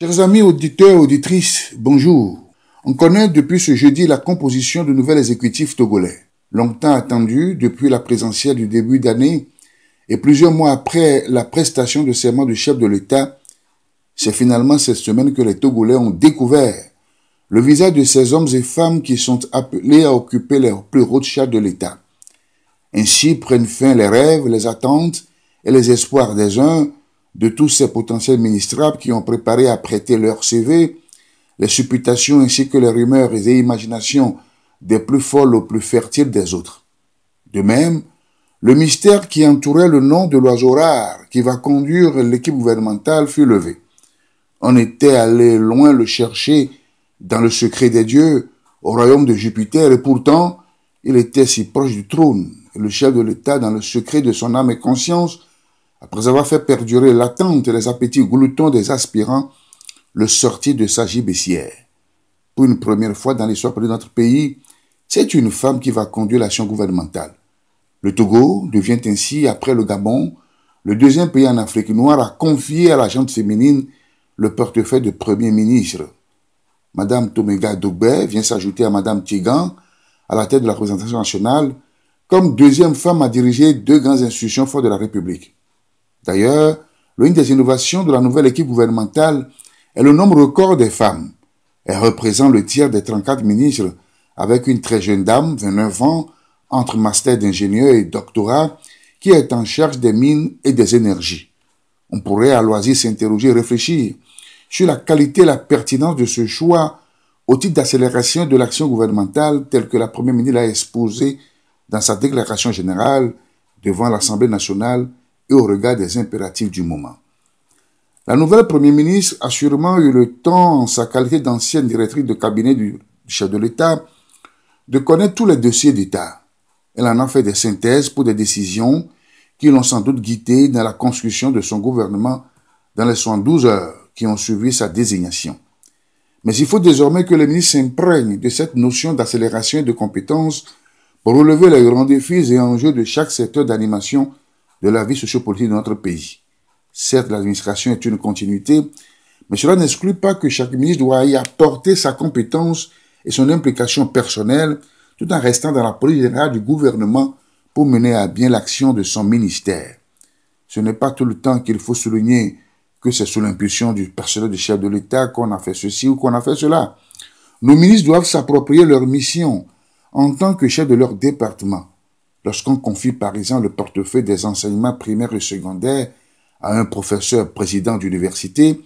Chers amis auditeurs, auditrices, bonjour. On connaît depuis ce jeudi la composition du nouvel exécutif togolais. Longtemps attendu depuis la présidentielle du début d'année et plusieurs mois après la prestation de serment du chef de l'État, c'est finalement cette semaine que les Togolais ont découvert le visage de ces hommes et femmes qui sont appelés à occuper les plus hautes charges de l'État. Ainsi prennent fin les rêves, les attentes et les espoirs des uns, de tous ces potentiels ministrables qui ont préparé à prêter leur CV, les supputations ainsi que les rumeurs et imaginations des plus folles aux plus fertiles des autres. De même, le mystère qui entourait le nom de l'oiseau rare qui va conduire l'équipe gouvernementale fut levé. On était allé loin le chercher dans le secret des dieux, au royaume de Jupiter, et pourtant, il était si proche du trône, et le chef de l'État, dans le secret de son âme et conscience, après avoir fait perdurer l'attente et les appétits gloutons des aspirants, le sortit de sa gibecière. Pour une première fois dans l'histoire de notre pays, c'est une femme qui va conduire l'action gouvernementale. Le Togo devient ainsi, après le Gabon, le deuxième pays en Afrique noire à confier à la gente féminine le portefeuille de Premier ministre. Madame Tomega Dogbe vient s'ajouter à Madame Tigan, à la tête de la représentation nationale, comme deuxième femme à diriger deux grandes institutions fortes de la République. D'ailleurs, l'une des innovations de la nouvelle équipe gouvernementale est le nombre record des femmes. Elle représente le tiers des 34 ministres, avec une très jeune dame, 29 ans, entre master d'ingénieur et doctorat, qui est en charge des mines et des énergies. On pourrait à loisir s'interroger et réfléchir sur la qualité et la pertinence de ce choix au titre d'accélération de l'action gouvernementale telle que la Première ministre l'a exposée dans sa déclaration générale devant l'Assemblée nationale et au regard des impératifs du moment. La nouvelle Premier ministre a sûrement eu le temps, en sa qualité d'ancienne directrice de cabinet du chef de l'État, de connaître tous les dossiers d'État. Elle en a fait des synthèses pour des décisions qui l'ont sans doute guidée dans la construction de son gouvernement dans les 72 heures qui ont suivi sa désignation. Mais il faut désormais que les ministres s'imprègnent de cette notion d'accélération et de compétence pour relever les grands défis et enjeux de chaque secteur d'animation de la vie sociopolitique de notre pays. Certes, l'administration est une continuité, mais cela n'exclut pas que chaque ministre doit y apporter sa compétence et son implication personnelle, tout en restant dans la politique générale du gouvernement pour mener à bien l'action de son ministère. Ce n'est pas tout le temps qu'il faut souligner que c'est sous l'impulsion du personnel du chef de l'État qu'on a fait ceci ou qu'on a fait cela. Nos ministres doivent s'approprier leur mission en tant que chef de leur département. Lorsqu'on confie par exemple le portefeuille des enseignements primaires et secondaires à un professeur président d'université,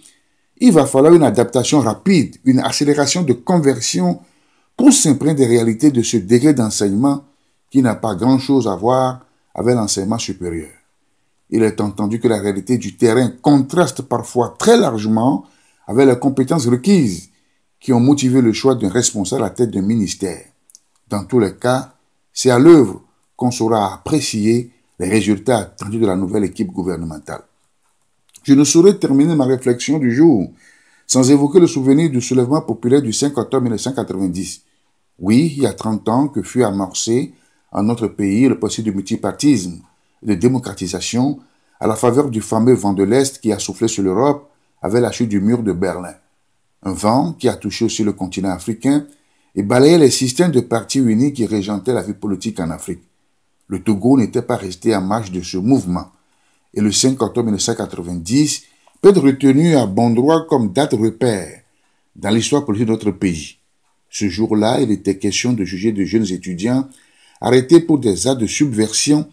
il va falloir une adaptation rapide, une accélération de conversion pour s'imprégner des réalités de ce degré d'enseignement qui n'a pas grand-chose à voir avec l'enseignement supérieur. Il est entendu que la réalité du terrain contraste parfois très largement avec les compétences requises qui ont motivé le choix d'un responsable à la tête d'un ministère. Dans tous les cas, c'est à l'œuvre qu'on saura apprécier les résultats attendus de la nouvelle équipe gouvernementale. Je ne saurais terminer ma réflexion du jour sans évoquer le souvenir du soulèvement populaire du 5 octobre 1990. Oui, il y a 30 ans que fut amorcé en notre pays le processus de multipartisme et de démocratisation à la faveur du fameux vent de l'Est qui a soufflé sur l'Europe avec la chute du mur de Berlin. Un vent qui a touché aussi le continent africain et balayé les systèmes de partis unis qui régentaient la vie politique en Afrique. Le Togo n'était pas resté en marge de ce mouvement. Et le 5 octobre 1990 peut être retenu à bon droit comme date repère dans l'histoire politique de notre pays. Ce jour-là, il était question de juger de jeunes étudiants arrêtés pour des actes de subversion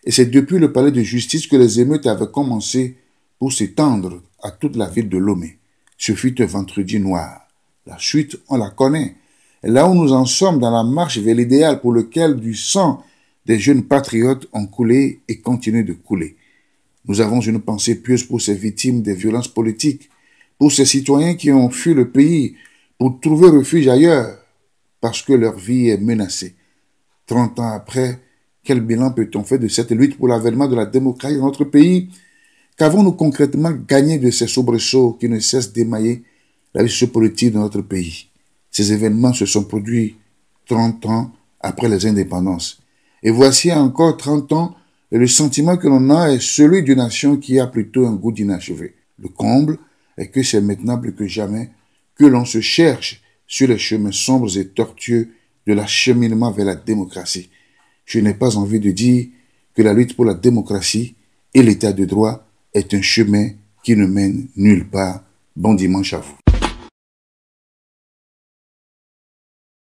et c'est depuis le palais de justice que les émeutes avaient commencé pour s'étendre à toute la ville de Lomé. Ce fut un vendredi noir. La suite, on la connaît. Et là où nous en sommes dans la marche vers l'idéal pour lequel du sang des jeunes patriotes ont coulé et continuent de couler. Nous avons une pensée pieuse pour ces victimes des violences politiques, pour ces citoyens qui ont fui le pays pour trouver refuge ailleurs, parce que leur vie est menacée. 30 ans après, quel bilan peut-on faire de cette lutte pour l'avènement de la démocratie dans notre pays? Qu'avons-nous concrètement gagné de ces soubresauts qui ne cessent d'émailler la vie sociopolitique de notre pays? Ces événements se sont produits 30 ans après les indépendances. Et voici encore 30 ans, et le sentiment que l'on a est celui d'une nation qui a plutôt un goût d'inachevé. Le comble et que c'est maintenant plus que jamais que l'on se cherche sur les chemins sombres et tortueux de l'acheminement vers la démocratie. Je n'ai pas envie de dire que la lutte pour la démocratie et l'état de droit est un chemin qui ne mène nulle part. Bon dimanche à vous.